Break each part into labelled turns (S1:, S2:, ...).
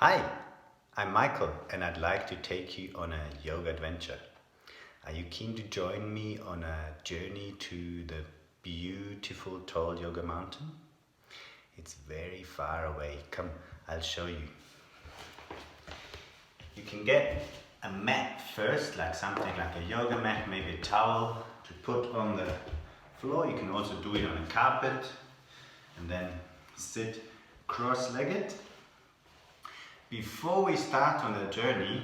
S1: Hi, I'm Michael and I'd like to take you on a yoga adventure. Are you keen to join me on a journey to the beautiful tall yoga mountain? It's very far away. Come, I'll show you. You can get a mat first, like something like a yoga mat, maybe a towel to put on the floor. You can also do it on a carpet and then sit cross-legged. Before we start on the journey,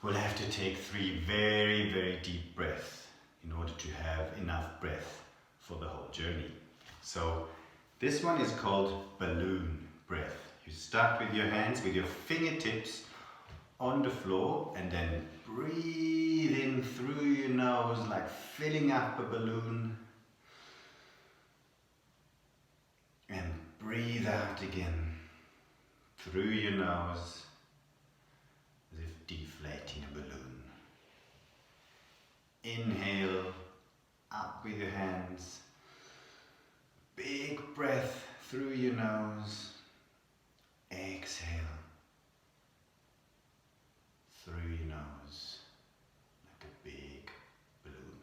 S1: we'll have to take 3 very, very deep breaths in order to have enough breath for the whole journey. So this one is called balloon breath. You start with your hands, with your fingertips on the floor, and then breathe in through your nose like filling up a balloon, and breathe out again through your nose as if deflating a balloon. Inhale up with your hands, big breath through your nose. Exhale through your nose like a big balloon.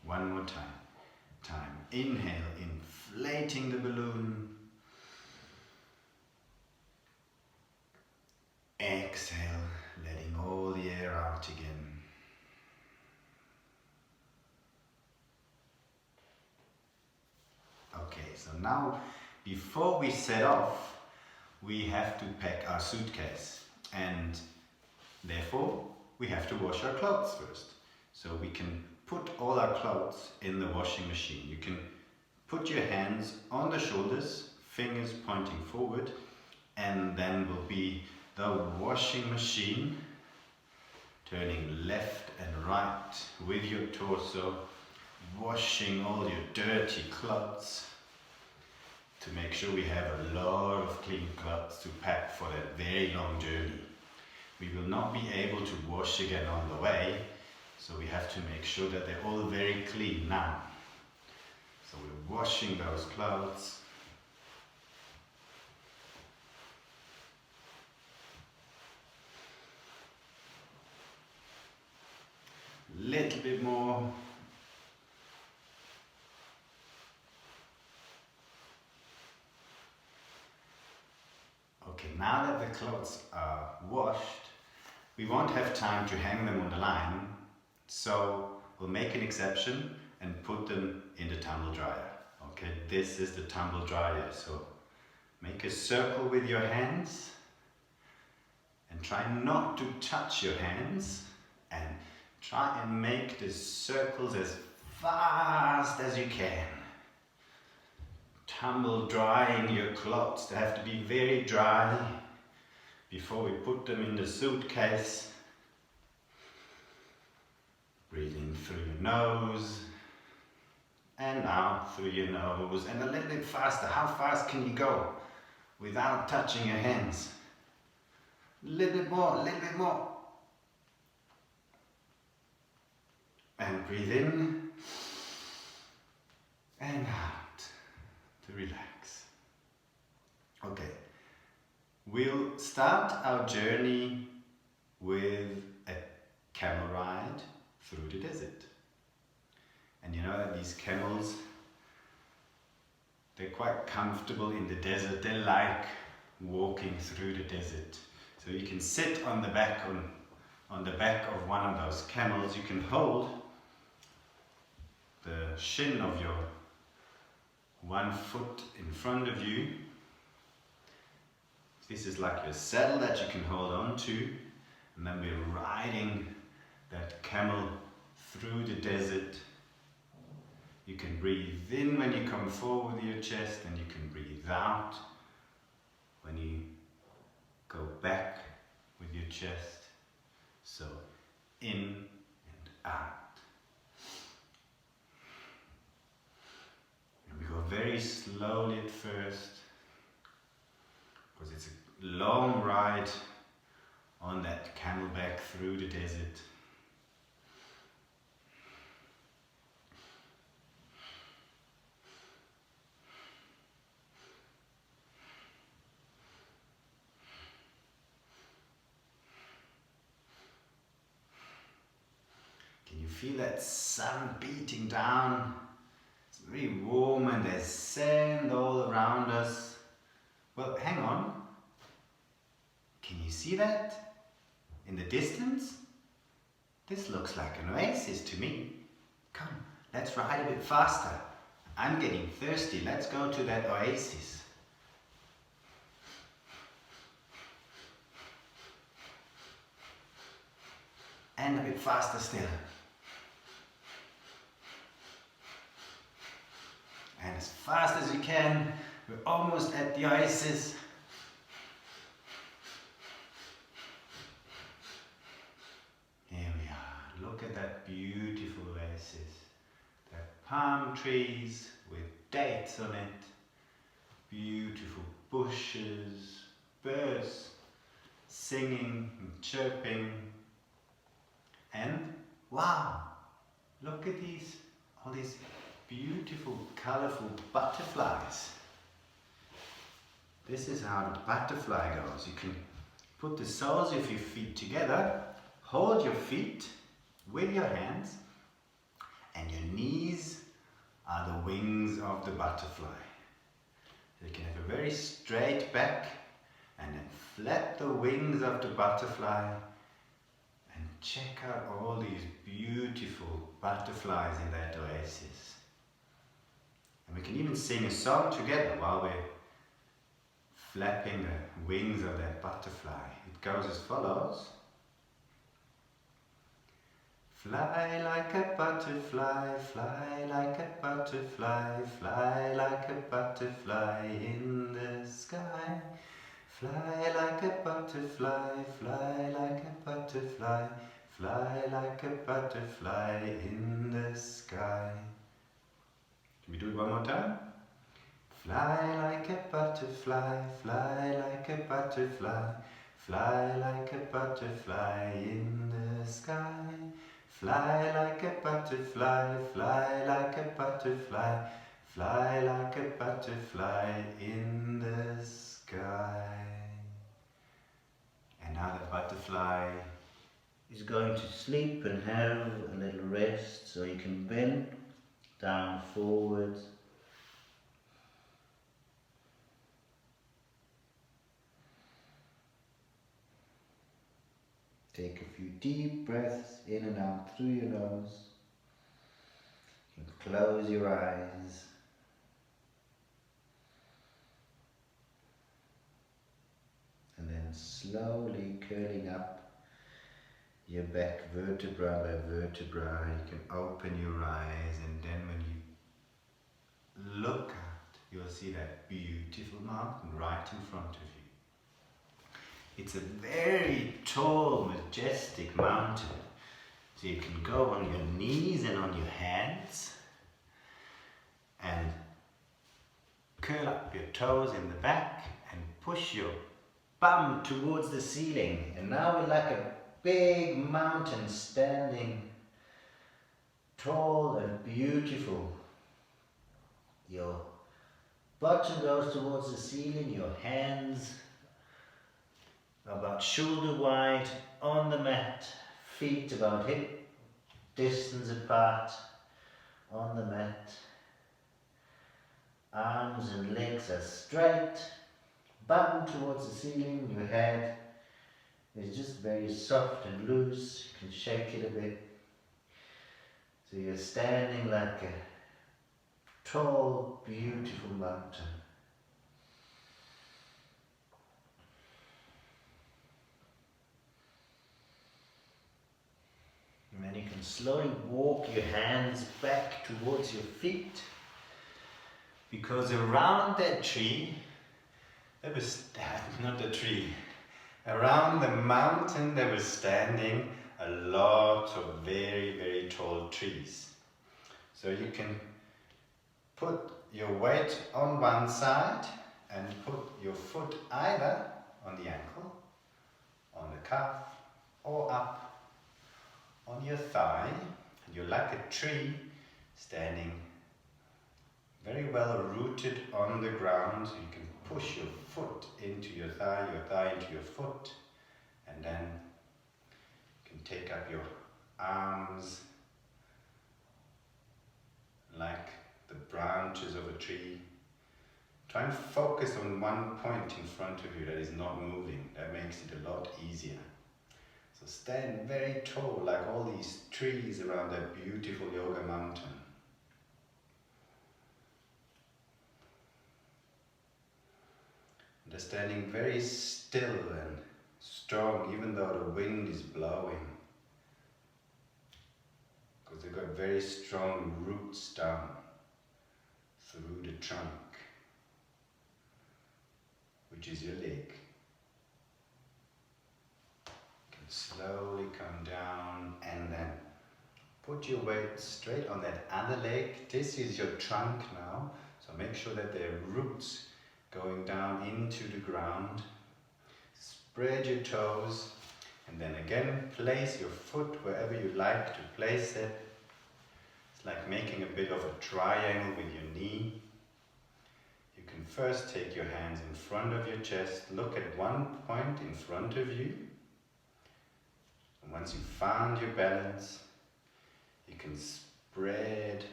S1: One more time. Inhale, inflating the balloon. Exhale, letting all the air out again. Okay, so now before we set off, we have to pack our suitcase, and therefore we have to wash our clothes first. So we can put all our clothes in the washing machine. You can put your hands on the shoulders, fingers pointing forward, and then will be the washing machine turning left and right with your torso, washing all your dirty clothes to make sure we have a lot of clean clothes to pack for that very long journey. We will not be able to wash again on the way, so we have to make sure that they're all very clean now. So we're washing those clothes. Little bit more. Okay, now that the clothes are washed, we won't have time to hang them on the line, so we'll make an exception and put them in the tumble dryer. Okay, this is the tumble dryer, so make a circle with your hands and try not to touch your hands, and try and make the circles as fast as you can. Tumble drying your clothes. They have to be very dry before we put them in the suitcase. Breathe in through your nose and out through your nose, and a little bit faster. How fast can you go without touching your hands? A little bit more, a little bit more. And breathe in and out to relax. Okay, we'll start our journey with a camel ride through the desert. And you know that these camels, they're quite comfortable in the desert. They like walking through the desert. So you can sit on the back on the back of one of those camels. You can hold the shin of your one foot in front of you. This is like your saddle that you can hold on to, and then we're riding that camel through the desert. You can breathe in when you come forward with your chest, and you can breathe out when you go back with your chest. So in and out. And we go very slowly at first, because it's a long ride on that camelback through the desert. feel that sun beating down. It's very warm and there's sand all around us. Well, hang on. Can you see that? In the distance? This looks like an oasis to me. Come, let's ride a bit faster. I'm getting thirsty. Let's go to that oasis. And a bit faster still. And as fast as you can. We're almost at the oasis. Here we are. Look at that beautiful oasis. There are palm trees with dates on it. Beautiful bushes, birds singing and chirping. And wow, look at all these beautiful, colorful butterflies. This is how the butterfly goes. You can put the soles of your feet together, hold your feet with your hands, and your knees are the wings of the butterfly. You can have a very straight back and then flap the wings of the butterfly and check out all these beautiful butterflies in that oasis. And we can even sing a song together while we're flapping the wings of that butterfly. It goes as follows. Fly like a butterfly, fly like a butterfly, fly like a butterfly in the sky. Fly like a butterfly, fly like a butterfly, fly like a butterfly in the sky. Can we do it one more time? Fly like a butterfly, fly like a butterfly, fly like a butterfly in the sky. Fly like a butterfly, fly like a butterfly, fly like a butterfly in the sky. And now the butterfly is going to sleep and have a little rest, so you can bend down forwards. Take a few deep breaths in and out through your nose. You can close your eyes. And then slowly curling up your back vertebra by vertebra. You can open your eyes, and then when you look out, you'll see that beautiful mountain right in front of you. It's a very tall, majestic mountain. So you can go on your knees and on your hands and curl up your toes in the back and push your bum towards the ceiling. And now we're like a big mountain standing tall and beautiful. Your bottom goes towards the ceiling, your hands about shoulder wide on the mat, feet about hip distance apart on the mat. Arms and legs are straight, bum towards the ceiling, your head is just very soft and loose, you can shake it a bit. So you're standing like a tall, beautiful mountain. And then you can slowly walk your hands back towards your feet, because around that tree, around the mountain there was standing a lot of very, very tall trees. So you can put your weight on one side and put your foot either on the ankle, on the calf, or up on your thigh. You're like a tree standing very well rooted on the ground. So you can push your foot into your thigh into your foot, and then you can take up your arms like the branches of a tree. Try and focus on one point in front of you that is not moving. That makes it a lot easier. So stand very tall, like all these trees around that beautiful yoga mountain. And they're standing very still and strong, even though the wind is blowing. Because they've got very strong roots down through the trunk, which is your leg. You can slowly come down and then put your weight straight on that other leg. This is your trunk now, so make sure that there are roots going down into the ground. Spread your toes and then again place your foot wherever you like to place it. It's like making a bit of a triangle with your knee. You can first take your hands in front of your chest, look at one point in front of you. And once you've found your balance, you can spread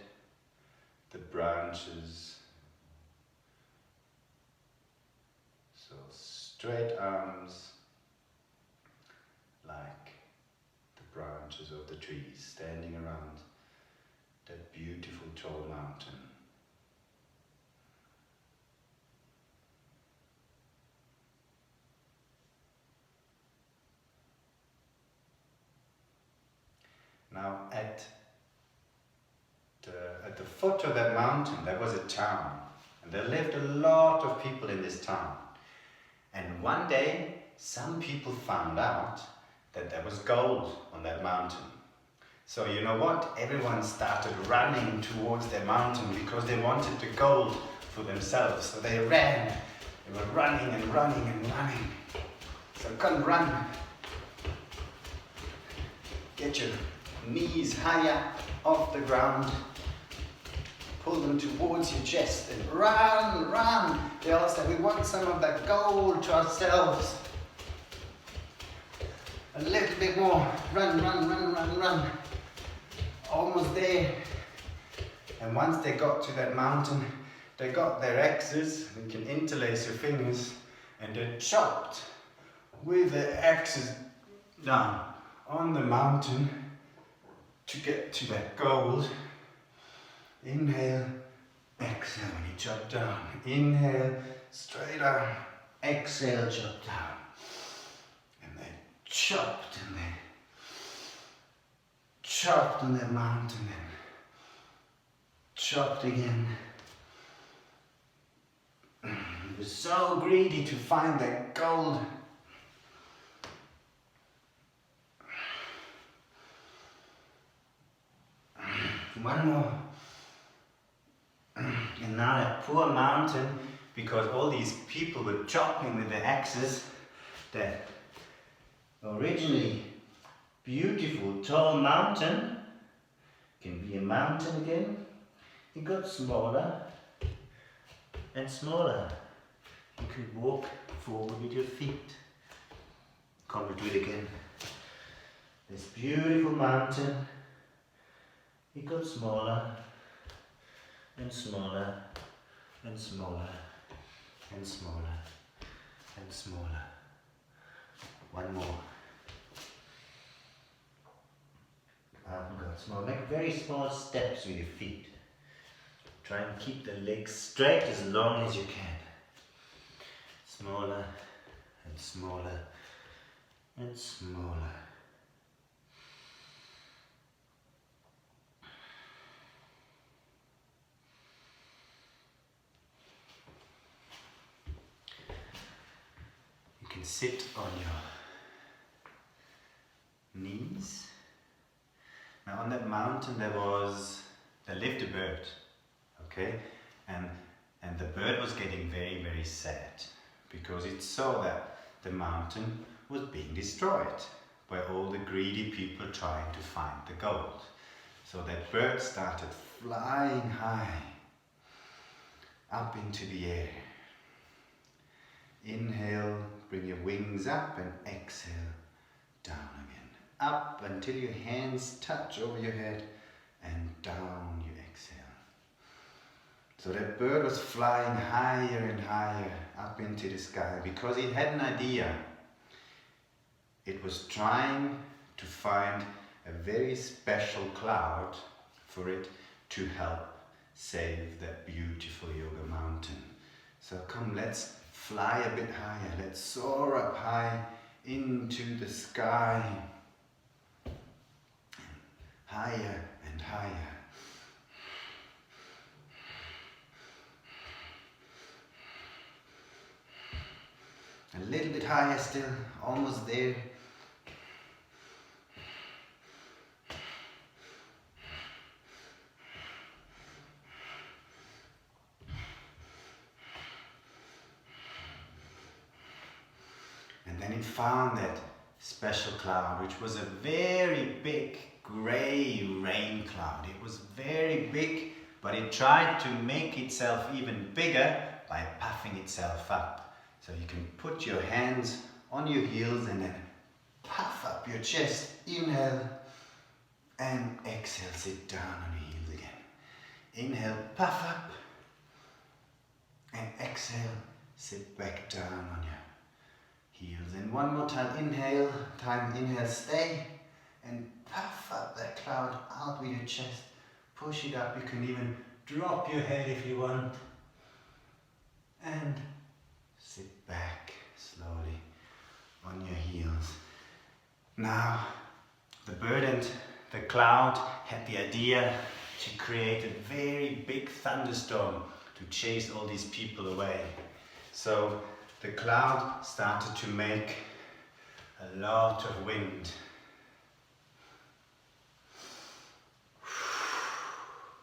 S1: the branches. So straight arms like the branches of the trees standing around that beautiful tall mountain. Now at the foot of that mountain there was a town, and there lived a lot of people in this town. And one day some people found out that there was gold on that mountain. So you know what? Everyone started running towards their mountain because they wanted the gold for themselves. So they ran. They were running and running and running. So come run. Get your knees higher off the ground. Pull them towards your chest and run, run. They all said, we want some of that gold to ourselves. A little bit more. Run, run, run, run, run. Almost there. And once they got to that mountain, they got their axes. You can interlace your fingers, and they chopped with the axes down on the mountain to get to that gold. Inhale, exhale when you chop down. Inhale, straight arm. Exhale, chop down. And they chopped and they chopped on that mountain and chopped again. They were so greedy to find that gold. One more. And now that poor mountain, because all these people were chopping with their axes, that originally beautiful tall mountain can be a mountain again. It got smaller and smaller. You can walk forward with your feet. Come to it again. This beautiful mountain, it got smaller and smaller and smaller and smaller and smaller. One more. Got small. Make very small steps with your feet. Try and keep the legs straight as long as you can. Smaller and smaller and smaller. You can sit on your knees. Now on that mountain there lived a bird, okay? And the bird was getting very, very sad because it saw that the mountain was being destroyed by all the greedy people trying to find the gold. So that bird started flying high up into the air. Inhale, bring your wings up, and exhale, down again. Up until your hands touch over your head, and down you exhale. So that bird was flying higher and higher up into the sky because it had an idea. It was trying to find a very special cloud for it to help save that beautiful yoga mountain. So come, let's fly a bit higher. Let's soar up high into the sky. Higher and higher. A little bit higher still, almost there. And then it found that special cloud, which was a very big grey rain cloud. It was very big, but it tried to make itself even bigger by puffing itself up. So you can put your hands on your heels and then puff up your chest. Inhale and exhale, sit down on your heels again. Inhale, puff up, and exhale, sit back down on your heels. And one more time, inhale, stay, and puff up that cloud out with your chest. Push it up, you can even drop your head if you want. And sit back slowly on your heels. Now, the bird and the cloud had the idea to create a very big thunderstorm to chase all these people away. So the cloud started to make a lot of wind.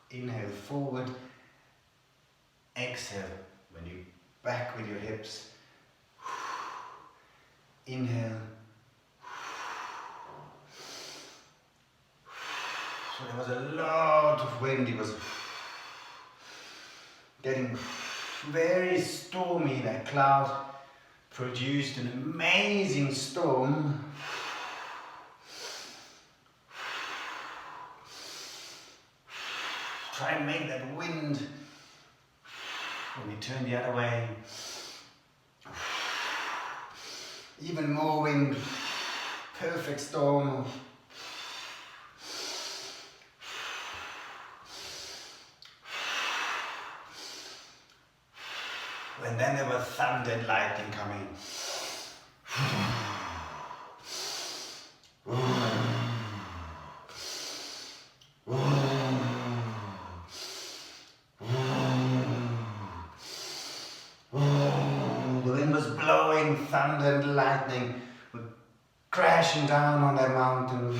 S1: Inhale forward, exhale when you back with your hips. Inhale. So there was a lot of wind. It was getting very stormy. That cloud produced an amazing storm. Try and make that wind when we turn the other way. Even more wind. Perfect storm. And then there was thunder and lightning coming. The wind was blowing, thunder and lightning were crashing down on that mountain.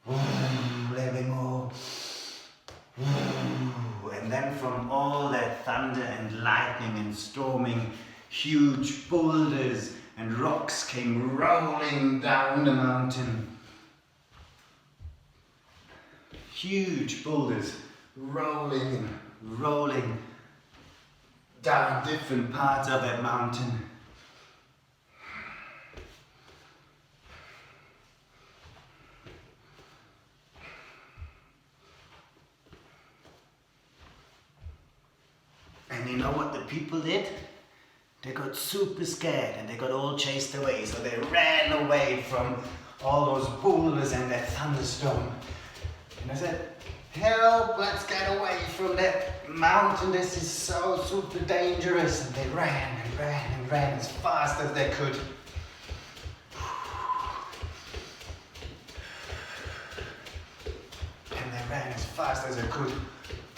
S1: A little bit more. And then from all that thunder and lightning and storming, huge boulders and rocks came rolling down the mountain. Huge boulders rolling and rolling down different parts of that mountain. And you know what the people did? They got super scared and they got all chased away. So they ran away from all those boulders and that thunderstorm. And I said, help, let's get away from that mountain. This is so super dangerous. And they ran and ran and ran as fast as they could. And they ran as fast as they could.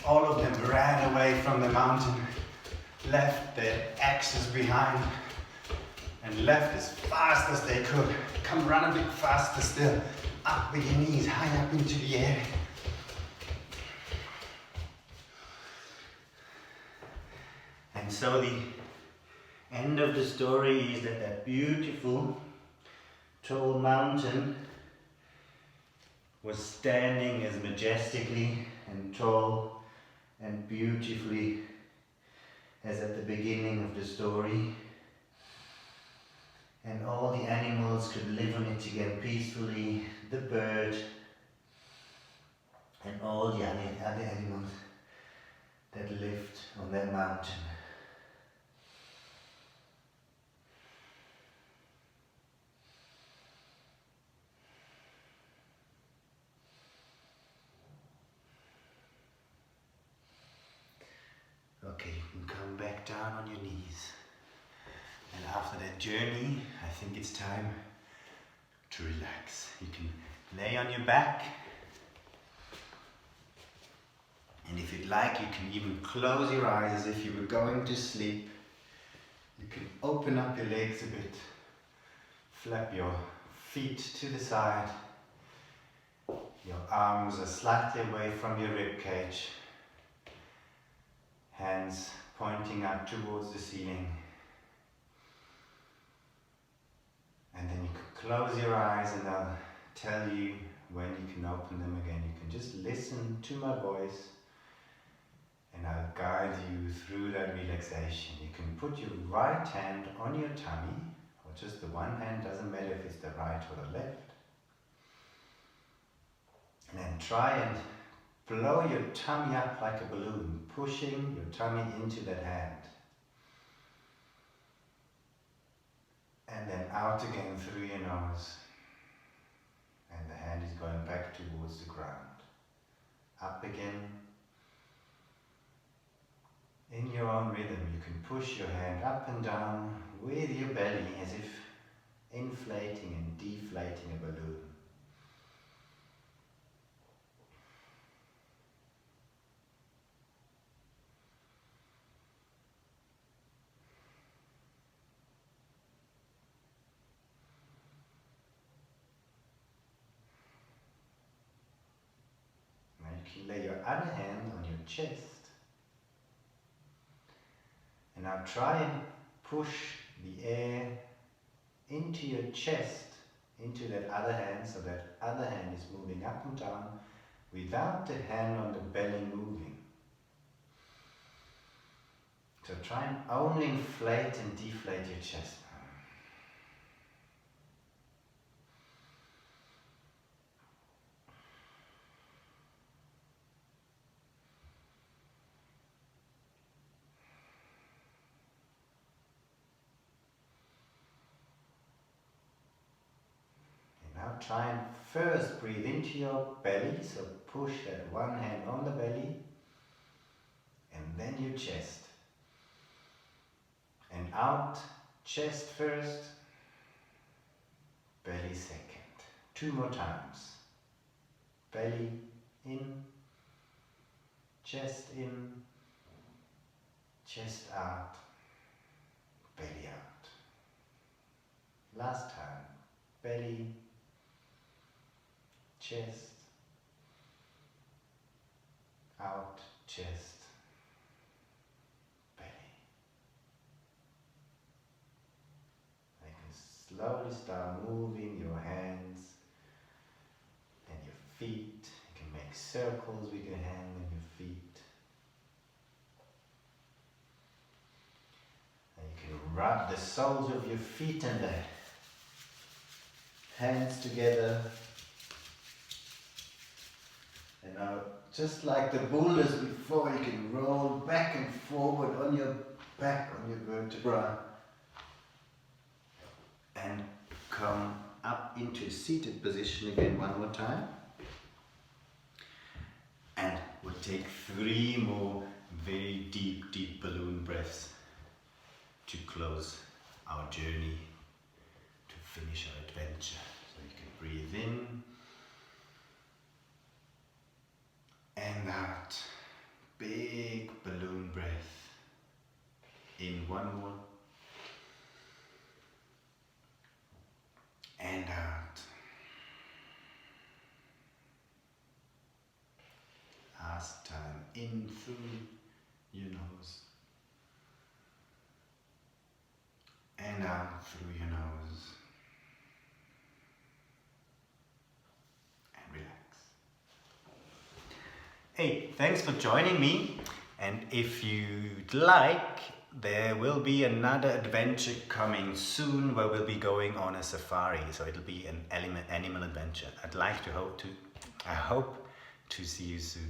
S1: All of them ran away from the mountain, left their axes behind, and left as fast as they could. Come run a bit faster still, up with your knees, high up into the air. And so the end of the story is that that beautiful, tall mountain was standing as majestically and tall and beautifully as at the beginning of the story, and all the animals could live on it again peacefully, the bird and all the other animals that lift on that mountain. Okay, you can come back down on your knees. And after that journey, I think it's time to relax. You can lay on your back. And if you'd like, you can even close your eyes as if you were going to sleep. You can open up your legs a bit. Flap your feet to the side. Your arms are slightly away from your rib cage. Hands pointing up towards the ceiling. And then you can close your eyes and I'll tell you when you can open them again. You can just listen to my voice and I'll guide you through that relaxation. You can put your right hand on your tummy, or just the one hand, doesn't matter if it's the right or the left. And then try and blow your tummy up like a balloon, pushing your tummy into that hand. And then out again through your nose. And the hand is going back towards the ground. Up again. In your own rhythm, you can push your hand up and down with your belly as if inflating and deflating a balloon. Now you can lay your other hand on your chest. And now try and push the air into your chest, into that other hand, so that other hand is moving up and down without the hand on the belly moving. So try and only inflate and deflate your chest. Now try and first breathe into your belly, so push that one hand on the belly and then your chest. And out, chest first, belly second. 2 more times. Belly in, chest out, belly out. Last time, belly, chest, out, chest, belly. You can slowly start moving your hands and your feet. You can make circles with your hand and your feet. And you can rub the soles of your feet and the hands together. And now, just like the boulders before, you can roll back and forward on your back, on your vertebra. And come up into a seated position again one more time. And we'll take 3 more very deep, deep balloon breaths to close our journey, to finish our adventure. So you can breathe in. And out. Big balloon breath. In 1 more. And out. Last time. In through your nose. And out through your nose. Hey, thanks for joining me, and if you'd like, there will be another adventure coming soon where we'll be going on a safari, so it'll be an animal adventure. I hope to see you soon.